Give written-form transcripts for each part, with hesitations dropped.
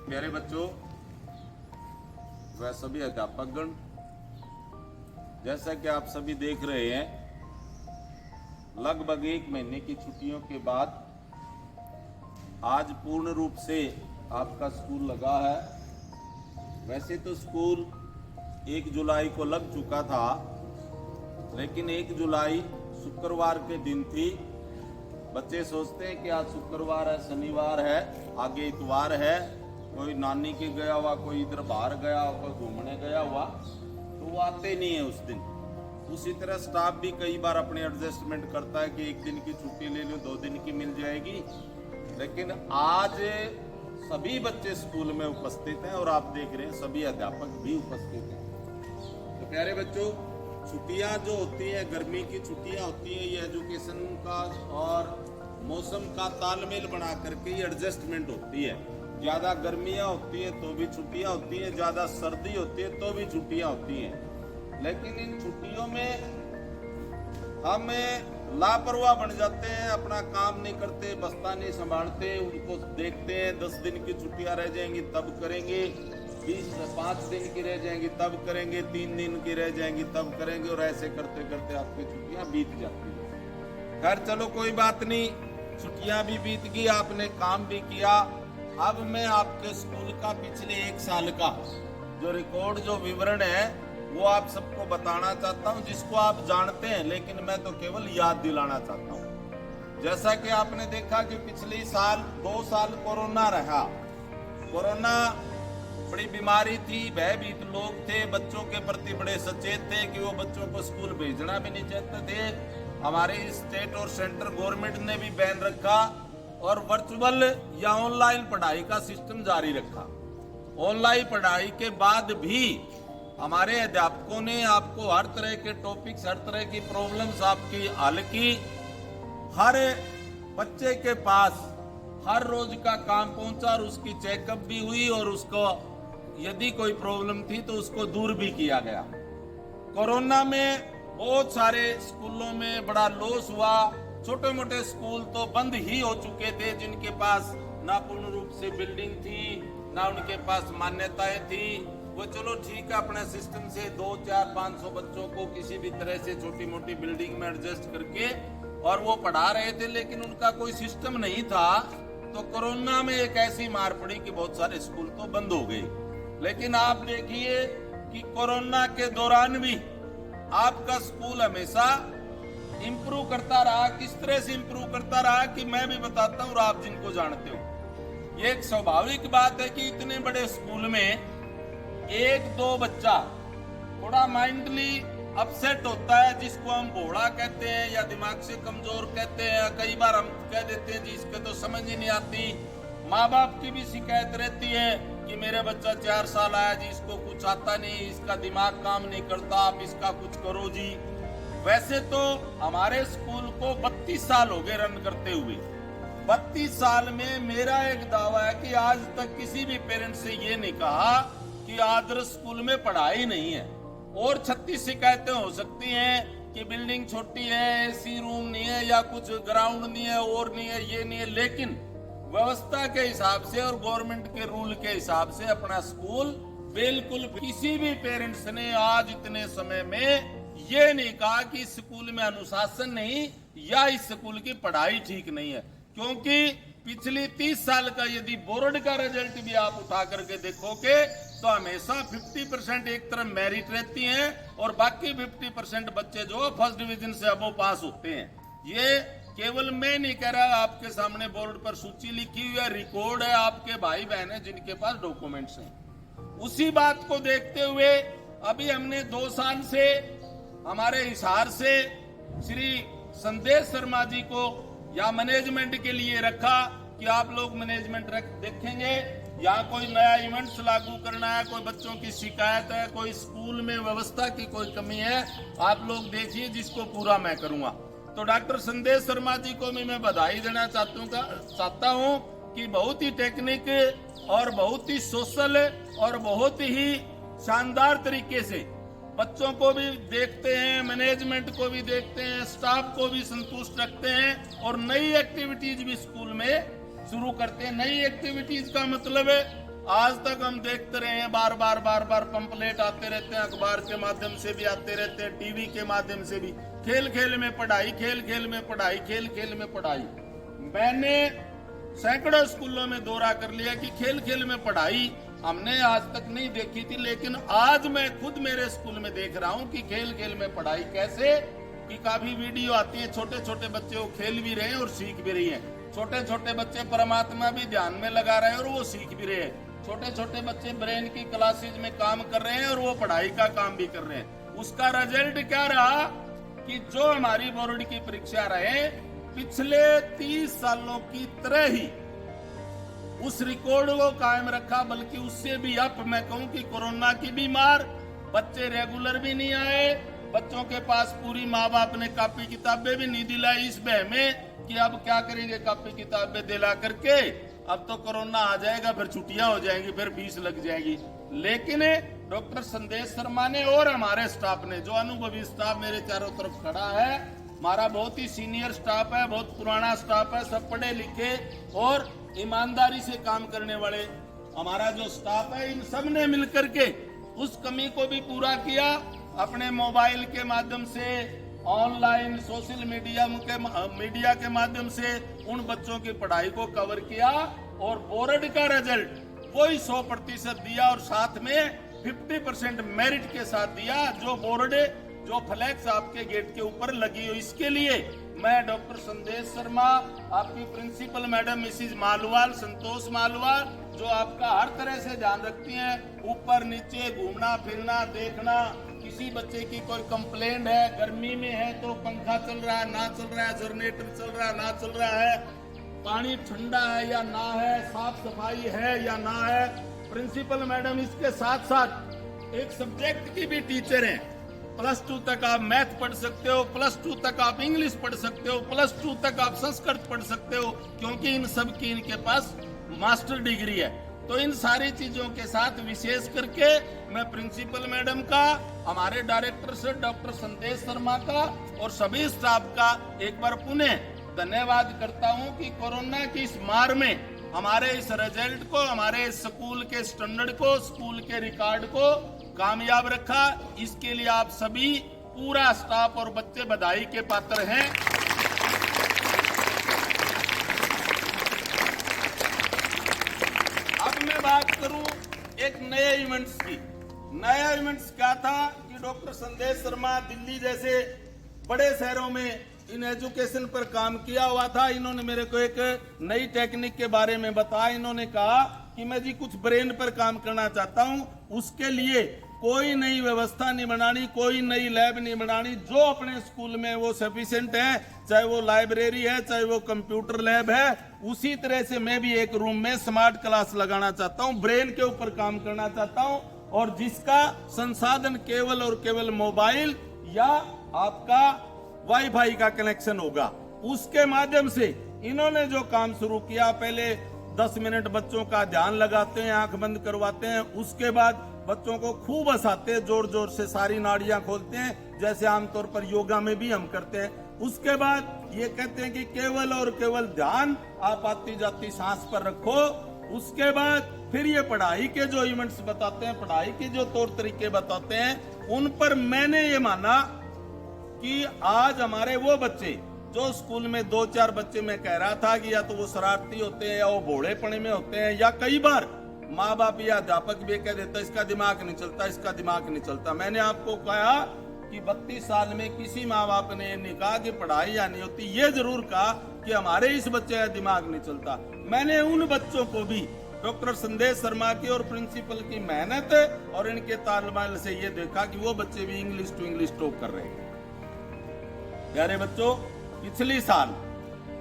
प्यारे बच्चों व सभी अध्यापकगण, जैसा कि आप सभी देख रहे हैं, लगभग 1 महीने की छुट्टियों के बाद आज पूर्ण रूप से आपका स्कूल लगा है। वैसे तो स्कूल 1 जुलाई को लग चुका था, लेकिन 1 जुलाई शुक्रवार के दिन थी। बच्चे सोचते हैं कि आज शुक्रवार है, शनिवार है, आगे इतवार है, कोई नानी के गया हुआ, कोई इधर बाहर गया हुआ, कोई घूमने गया हुआ, तो वो आते नहीं है उस दिन। उसी तरह स्टाफ भी कई बार अपने एडजस्टमेंट करता है कि 1 दिन की छुट्टी ले लो, 2 दिन की मिल जाएगी। लेकिन आज सभी बच्चे स्कूल में उपस्थित हैं और आप देख रहे हैं सभी अध्यापक भी उपस्थित हैं। तो प्यारे बच्चों, छुट्टियां जो होती हैं, गर्मी की छुट्टियां होती हैं, ये एजुकेशन का और मौसम का तालमेल बना करके ये एडजस्टमेंट होती है। ज़्यादा गर्मियां होती हैं तो भी छुट्टियां होती हैं, ज़्यादा सर्दी होती है तो भी छुट्टियां होती हैं। लेकिन इन छुट्टियों में हम लापरवाह बन जाते हैं, अपना काम नहीं करते, बस्ता नहीं संभालते, उनको देखते हैं 10 दिन की छुट्टियां रह जाएंगी तब करेंगे, 5 दिन की रह जाएंगी तब करेंगे, 3 दिन की रह जाएंगी तब करेंगे, और ऐसे करते करते आपकी छुट्टियां बीत जाती हैं। खैर चलो कोई बात नहीं, छुट्टियां भी बीत गई, आपने काम भी किया। अब मैं आपके स्कूल का पिछले 1 साल का जो रिकॉर्ड, जो विवरण है, वो आप सबको बताना चाहता हूं, जिसको आप जानते हैं, लेकिन मैं तो केवल याद दिलाना चाहता हूं। जैसा कि आपने देखा कि पिछले साल 2 साल कोरोना रहा। कोरोना बड़ी बीमारी थी, भयभीत लोग थे, बच्चों के प्रति बड़े सचेत थे कि वो बच्चों को स्कूल भेजना भी नहीं चाहते थे। हमारे स्टेट और सेंट्रल गवर्नमेंट ने भी बैन रखा और वर्चुअल या ऑनलाइन पढ़ाई का सिस्टम जारी रखा। ऑनलाइन पढ़ाई के बाद भी हमारे अध्यापकों ने आपको हर तरह के टॉपिक्स, हर तरह की प्रॉब्लम्स आपकी हल की। हर बच्चे के पास हर रोज का काम पहुंचा और उसकी चेकअप भी हुई, और उसको यदि कोई प्रॉब्लम थी तो उसको दूर भी किया गया। कोरोना में बहुत सारे स्कूलों में बड़ा लॉस हुआ। छोटे मोटे स्कूल तो बंद ही हो चुके थे, जिनके पास ना पूर्ण रूप से बिल्डिंग थी, ना उनके पास मान्यताएं थी। वो चलो ठीक है, अपने सिस्टम से 2, 4, 500 बच्चों को किसी भी तरह से छोटी मोटी बिल्डिंग में एडजस्ट करके और वो पढ़ा रहे थे, लेकिन उनका कोई सिस्टम नहीं था। तो कोरोना में एक ऐसी मार पड़ी कि बहुत सारे स्कूल तो बंद हो गए। लेकिन आप देखिए कि कोरोना के दौरान भी आपका स्कूल हमेशा इंप्रूव करता रहा। किस तरह से इंप्रूव करता रहा कि मैं भी बताता हूँ और आप जिनको जानते हो। ये एक स्वाभाविक बात है कि इतने बड़े स्कूल में 1-2 बच्चा थोड़ा माइंडली अपसेट होता है, जिसको हम भोला कहते हैं या दिमाग से कमजोर कहते हैं। कई बार हम कह देते हैं जी इसके तो समझ ही नहीं आती। माँ बाप की भी शिकायत रहती है कि मेरा बच्चा 4 साल आया जी, इसको कुछ आता नहीं, इसका दिमाग काम नहीं करता, आप इसका कुछ करो जी। वैसे तो हमारे स्कूल को 32 साल हो गए रन करते हुए। 32 साल में मेरा एक दावा है कि आज तक किसी भी पेरेंट्स से ये नहीं कहा कि आदर्श स्कूल में पढ़ाई नहीं है। और 36 शिकायतें हो सकती हैं कि बिल्डिंग छोटी है, एसी रूम नहीं है, या कुछ ग्राउंड नहीं है, और नहीं है, ये नहीं है, लेकिन व्यवस्था के हिसाब से और गवर्नमेंट के रूल के हिसाब से अपना स्कूल बिल्कुल, किसी भी पेरेंट्स ने आज इतने समय में ये नहीं कहा कि इस स्कूल में अनुशासन नहीं या इस स्कूल की पढ़ाई ठीक नहीं है। क्योंकि पिछली 30 साल का यदि बोर्ड का रिजल्ट भी आप उठा करके देखोगे तो हमेशा 50% एक तरफ मेरिट रहती हैं और बाकी 50% बच्चे जो फर्स्ट डिवीजन से अबो पास होते हैं। ये केवल मैं नहीं कह रहा, आपके सामने बोर्ड पर सूची लिखी हुई है, रिकॉर्ड है, आपके भाई बहन है जिनके पास डॉक्यूमेंट्स हैं। उसी बात को देखते हुए अभी हमने 2 साल से हमारे हिसार से श्री संदेश शर्मा जी को या मैनेजमेंट के लिए रखा कि आप लोग मैनेजमेंट देखेंगे, यहाँ कोई नया इवेंट्स लागू करना है, कोई बच्चों की शिकायत है, कोई स्कूल में व्यवस्था की कोई कमी है, आप लोग देखिए, जिसको पूरा मैं करूंगा। तो डॉक्टर संदेश शर्मा जी को भी मैं बधाई देना चाहता हूँ कि बहुत ही टेक्निक और बहुत ही सोशल और बहुत ही शानदार तरीके से बच्चों को भी देखते हैं, मैनेजमेंट को भी देखते हैं, स्टाफ को भी संतुष्ट रखते हैं और नई एक्टिविटीज भी स्कूल में शुरू करते हैं। नई एक्टिविटीज का मतलब है आज तक हम देखते रहे हैं, बार बार पंपलेट आते रहते हैं, अखबार के माध्यम से भी आते रहते हैं, टीवी के माध्यम से भी, खेल खेल में पढ़ाई, खेल खेल में पढ़ाई, खेल खेल में पढ़ाई। मैंने सैकड़ों स्कूलों में दौरा कर लिया कि खेल खेल में पढ़ाई हमने आज तक नहीं देखी थी, लेकिन आज मैं खुद मेरे स्कूल में देख रहा हूं कि खेल खेल में पढ़ाई कैसे, कि काफी वीडियो आती है, छोटे छोटे बच्चे वो खेल भी रहे हैं और सीख भी रही हैं। छोटे छोटे बच्चे परमात्मा भी ध्यान में लगा रहे हैं और वो सीख भी रहे हैं। छोटे छोटे बच्चे ब्रेन की क्लासेज में काम कर रहे हैं और वो पढ़ाई का काम भी कर रहे हैं। उसका रिजल्ट क्या रहा कि जो हमारी बोर्ड की परीक्षा रहे पिछले 30 सालों की तरह ही उस रिकॉर्ड को कायम रखा, बल्कि उससे भी अप मैं कहूं कि कोरोना की बीमार बच्चे रेगुलर भी नहीं आए, बच्चों के पास पूरी माँ बाप ने कॉपी किताबें भी नहीं दिलाई इस भय में कि अब क्या करेंगे कॉपी किताबें दिला करके, अब तो कोरोना आ जाएगा, फिर छुट्टियां हो जाएंगी, फिर फीस लग जाएगी। लेकिन डॉक्टर संदेश शर्मा ने और हमारे स्टाफ ने, जो अनुभवी स्टाफ मेरे चारों तरफ खड़ा है, हमारा बहुत ही सीनियर स्टाफ है, बहुत पुराना स्टाफ है, सब पढ़े लिखे और ईमानदारी से काम करने वाले हमारा जो स्टाफ है, इन सब ने मिलकर के उस कमी को भी पूरा किया। अपने मोबाइल के माध्यम से, ऑनलाइन सोशल मीडिया के माध्यम से उन बच्चों की पढ़ाई को कवर किया और बोर्ड का रिजल्ट वही 100% दिया और साथ में 50% मेरिट के साथ दिया, जो बोर्ड जो फ्लैक्स आपके गेट के ऊपर लगी हो। इसके लिए मैं डॉक्टर संदेश शर्मा, आपकी प्रिंसिपल मैडम मिसिज मालवाल, संतोष मालवाल, जो आपका हर तरह से ध्यान रखती हैं, ऊपर नीचे घूमना फिरना देखना, किसी बच्चे की कोई कंप्लेंट है, गर्मी में है तो पंखा चल रहा है ना चल रहा है, जनरेटर चल रहा है ना चल रहा है, पानी ठंडा है या ना है, साफ सफाई है या ना है। प्रिंसिपल मैडम इसके साथ साथ एक सब्जेक्ट की भी टीचर हैं। +2 तक आप मैथ पढ़ सकते हो, +2 तक आप इंग्लिश पढ़ सकते हो, +2 तक आप संस्कृत पढ़ सकते हो, क्योंकि इन सब की इनके पास मास्टर डिग्री है। तो इन सारी चीजों के साथ विशेष करके मैं प्रिंसिपल मैडम का, हमारे डायरेक्टर सर डॉक्टर संदेश शर्मा का और सभी स्टाफ का एक बार पुनः धन्यवाद करता हूं कि कोरोना की इस मार में हमारे इस रिजल्ट को, हमारे स्कूल के स्टैंडर्ड को, स्कूल के रिकॉर्ड को कामयाब रखा। इसके लिए आप सभी, पूरा स्टाफ और बच्चे बधाई के पात्र हैं। अब मैं बात करूं एक नए इवेंट्स की। नया इवेंट्स क्या था कि डॉक्टर संदेश शर्मा दिल्ली जैसे बड़े शहरों में इन एजुकेशन पर काम किया हुआ था। इन्होंने मेरे को एक नई टेक्निक के बारे में बताया। इन्होंने कहा कि मैं जी कुछ ब्रेन पर काम करना चाहता हूं, उसके लिए कोई नई व्यवस्था नहीं बनानी, कोई नई लैब नहीं बनानी, जो अपने स्कूल में वो सफिशिएंट है, चाहे वो लाइब्रेरी है, चाहे वो कंप्यूटर लैब है, उसी तरह से मैं भी एक रूम में स्मार्ट क्लास लगाना चाहता हूं, ब्रेन के ऊपर काम करना चाहता हूं, और जिसका संसाधन केवल और केवल मोबाइल या आपका वाईफाई का कनेक्शन होगा। उसके माध्यम से इन्होंने जो काम शुरू किया, पहले 10 मिनट बच्चों का ध्यान लगाते हैं, आंख बंद करवाते हैं, उसके बाद बच्चों को खूब हंसाते हैं, जोर जोर से सारी नाड़ियां खोलते हैं, जैसे आमतौर पर योगा में भी हम करते हैं। उसके बाद ये कहते हैं कि केवल और केवल ध्यान आप आती जाती सांस पर रखो। उसके बाद फिर ये पढ़ाई के जो इवेंट्स बताते हैं, पढ़ाई के जो तौर तरीके बताते हैं, उन पर मैंने ये माना कि आज हमारे वो बच्चे जो स्कूल में 2-4 बच्चे मैं कह रहा था कि या तो वो शरारती होते हैं या वो भोड़ेपने में होते हैं, या कई बार माँ बाप या अध्यापक भी कह देता इसका दिमाग नहीं चलता, इसका दिमाग नहीं चलता। मैंने आपको कहा कि 32 साल में किसी माँ बाप ने ये नहीं कहा कि पढ़ाई या नहीं होती, ये जरूर कहा कि हमारे इस बच्चे का दिमाग नहीं चलता। मैंने उन बच्चों को भी डॉक्टर संदेश शर्मा की और प्रिंसिपल की मेहनत और इनके तालमेल से ये देखा कि वो बच्चे भी इंग्लिश टू इंग्लिश टॉक कर रहे हैं। प्यारे बच्चों, पिछले साल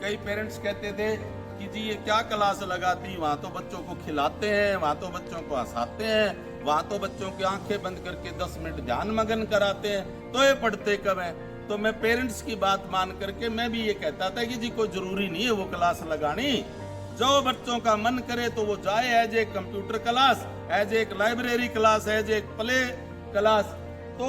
कई पेरेंट्स कहते थे कि जी ये क्या क्लास लगाती, वहां तो बच्चों को खिलाते हैं, वहां तो बच्चों को हंसाते हैं, वहां तो बच्चों की आंखें बंद करके 10 मिनट ध्यान मगन कराते हैं, तो ये पढ़ते कब है। तो मैं पेरेंट्स की बात मान करके मैं भी ये कहता था कि जी कोई जरूरी नहीं है वो क्लास लगानी, जो बच्चों का मन करे तो वो जाए, एज एक कंप्यूटर क्लास, एज एक लाइब्रेरी क्लास, एज एक प्ले क्लास। तो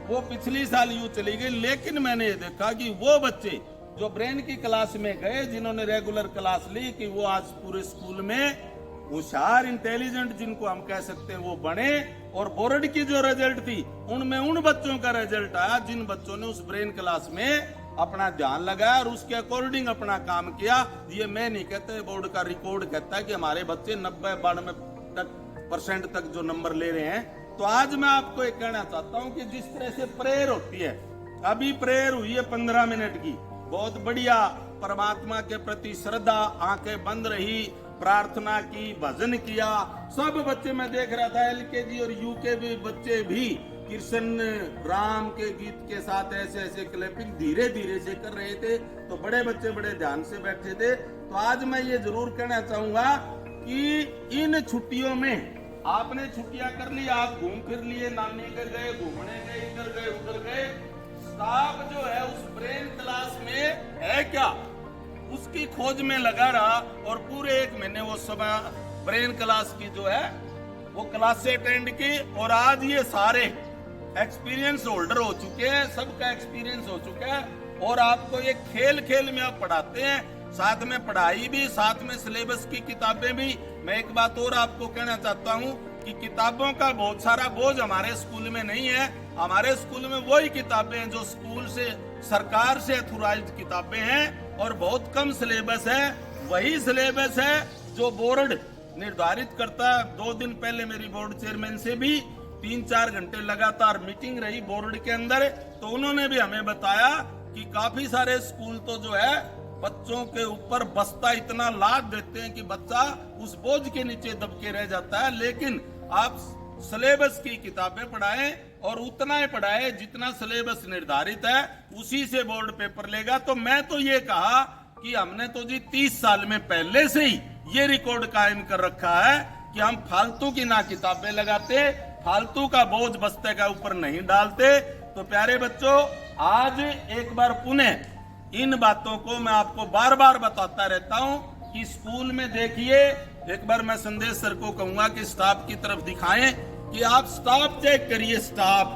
वो पिछली साल यूं चली गई। लेकिन मैंने ये देखा कि वो बच्चे जो ब्रेन की क्लास में गए, जिन्होंने रेगुलर क्लास ली, कि वो आज पूरे स्कूल में होशियार इंटेलिजेंट जिनको हम कह सकते हैं वो बने। और बोर्ड की जो रिजल्ट थी उनमें उन बच्चों का रिजल्ट आया जिन बच्चों ने उस ब्रेन क्लास में अपना ध्यान लगाया और उसके अकॉर्डिंग अपना काम किया। ये मैं नहीं कहता, बोर्ड का रिकॉर्ड कहता है कि हमारे बच्चे 90-92% तक जो नंबर ले रहे हैं। तो आज मैं आपको एक कहना चाहता हूं कि जिस तरह से प्रेयर होती है, अभी प्रेयर हुई है 15 मिनट की, बहुत बढ़िया, परमात्मा के प्रति श्रद्धा, आंखें बंद रही, प्रार्थना की, भजन किया। सब बच्चे मैं देख रहा था, LKG और UKG बच्चे भी कृष्ण राम के गीत के साथ ऐसे ऐसे क्लैपिंग धीरे धीरे से कर रहे थे। तो बड़े बच्चे बड़े ध्यान से बैठे थे। तो आज मैं ये जरूर कहना चाहूंगा कि इन छुट्टियों में आपने छुट्टियां कर ली, आप घूम फिर लिए, नानी घर गए, घूमने गए, इधर गए उधर गए। स्टाफ जो है उस ब्रेन क्लास में है क्या, उसकी खोज में लगा रहा और पूरे 1 महीने वो सब ब्रेन क्लास की जो है वो क्लास से अटेंड की। और आज ये सारे एक्सपीरियंस होल्डर हो चुके हैं, सबका एक्सपीरियंस हो चुका है। और आपको ये खेल खेल में आप पढ़ाते हैं, साथ में पढ़ाई भी, साथ में सिलेबस की किताबें भी। मैं एक बात और आपको कहना चाहता हूँ कि किताबों का बहुत सारा बोझ हमारे स्कूल में नहीं है। हमारे स्कूल में वही किताबें हैं जो स्कूल से, सरकार से अथोराइज्ड किताबें हैं और बहुत कम सिलेबस है। वही सिलेबस है जो बोर्ड निर्धारित करता है। 2 दिन पहले मेरी बोर्ड चेयरमैन से भी 3-4 घंटे लगातार मीटिंग रही बोर्ड के अंदर। तो उन्होंने भी हमें बताया कि काफी सारे स्कूल तो जो है बच्चों के ऊपर बस्ता इतना लाद देते हैं कि बच्चा उस बोझ के नीचे दबके रह जाता है। लेकिन आप सिलेबस की किताबें पढ़ाएं और उतना ही पढ़ाएं जितना सिलेबस निर्धारित है, उसी से बोर्ड पेपर लेगा। तो मैं तो ये कहा कि हमने तो जी 30 साल में पहले से ही ये रिकॉर्ड कायम कर रखा है कि हम फालतू की ना किताबें लगाते, फालतू का बोझ बस्ते का ऊपर नहीं डालते। तो प्यारे बच्चों, आज एक बार पुनः इन बातों को मैं आपको बार बार बताता रहता हूं कि स्कूल में देखिए, एक बार मैं संदेश सर को कहूंगा कि स्टाफ की तरफ दिखाएं कि आप स्टाफ चेक करिए, स्टाफ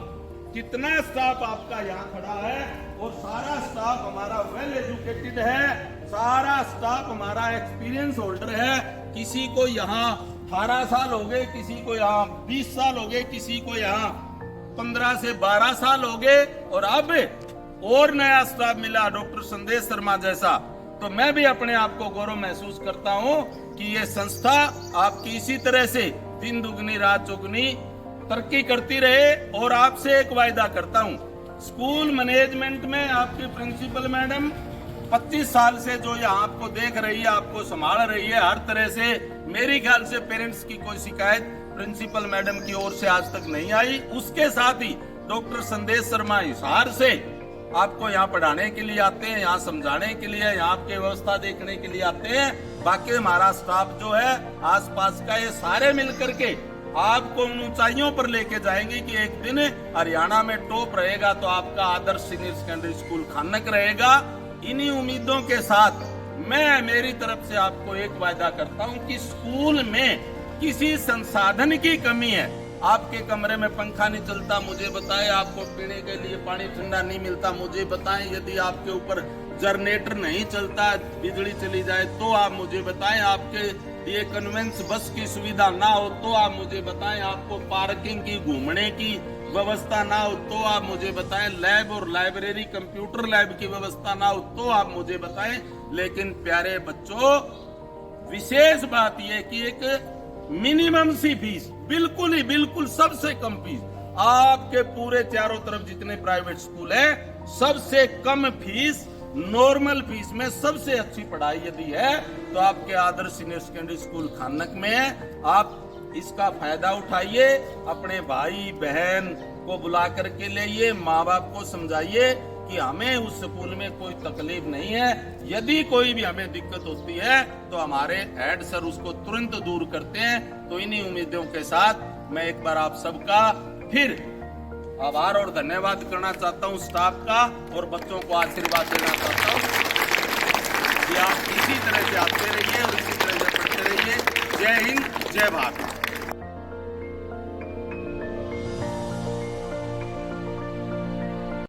कितना स्टाफ आपका यहाँ खड़ा है। और सारा स्टाफ हमारा वेल एजुकेटेड है, सारा स्टाफ हमारा एक्सपीरियंस होल्डर है। किसी को यहाँ 18 साल हो गए, किसी को यहाँ 20 साल हो गए, किसी को यहाँ 15 से 12 साल हो गए। और अब और नया स्टाफ मिला डॉक्टर संदेश शर्मा जैसा। तो मैं भी अपने आप को गौरव महसूस करता हूँ कि ये संस्था आपकी इसी तरह से दिन दुगनी रात चौगुनी तरक्की करती रहे। और आपसे एक वायदा करता हूँ, स्कूल मैनेजमेंट में आपकी प्रिंसिपल मैडम 25 साल से जो यहाँ आपको देख रही है, आपको संभाल रही है हर तरह से, मेरी ख्याल से पेरेंट्स की कोई शिकायत प्रिंसिपल मैडम की ओर से आज तक नहीं आई। उसके साथ ही डॉक्टर संदेश शर्मा हिसार से आपको यहाँ पढ़ाने के लिए आते हैं, यहाँ समझाने के लिए, यहाँ आपकी व्यवस्था देखने के लिए आते हैं। बाकी हमारा स्टाफ जो है आसपास का, ये सारे मिलकर के आपको उन ऊंचाइयों पर लेके जाएंगे कि एक दिन हरियाणा में टॉप रहेगा तो आपका आदर्श सीनियर सेकेंडरी स्कूल खानक रहेगा। इन्हीं उम्मीदों के साथ मैं मेरी तरफ से आपको एक वायदा करता हूँ कि स्कूल में किसी संसाधन की कमी है, आपके कमरे में पंखा नहीं चलता मुझे बताएं, आपको पीने के लिए पानी ठंडा नहीं मिलता मुझे बताएं, यदि आपके ऊपर जनरेटर नहीं चलता, बिजली चली जाए तो आप मुझे बताएं, आपके लिए कन्वेंस बस की सुविधा ना हो तो आप मुझे बताएं, आपको पार्किंग की, घूमने की व्यवस्था ना हो तो आप मुझे बताएं, लैब और लाइब्रेरी कंप्यूटर लैब की व्यवस्था ना हो तो आप मुझे बताएं। लेकिन प्यारे बच्चों, विशेष बात यह कि एक मिनिमम सी फीस, बिल्कुल ही बिल्कुल सबसे कम फीस, आपके पूरे चारों तरफ जितने प्राइवेट स्कूल है सबसे कम फीस, नॉर्मल फीस में सबसे अच्छी पढ़ाई यदि है तो आपके आदर्श सीनियर सेकेंडरी स्कूल खानक में है। आप इसका फायदा उठाइए, अपने भाई बहन को बुला करके लाइए, माँ बाप को समझाइए कि हमें उस स्कूल में कोई तकलीफ नहीं है। यदि कोई भी हमें दिक्कत होती है तो हमारे हेड सर उसको तुरंत दूर करते हैं। तो इन्हीं उम्मीदों के साथ मैं एक बार आप सबका फिर आभार और धन्यवाद करना चाहता हूं, स्टाफ का, और बच्चों को आशीर्वाद देना चाहता हूं कि आप इसी तरह से आते रहिए और इसी तरह से पढ़ते रहिए। जय हिंद, जय भारत।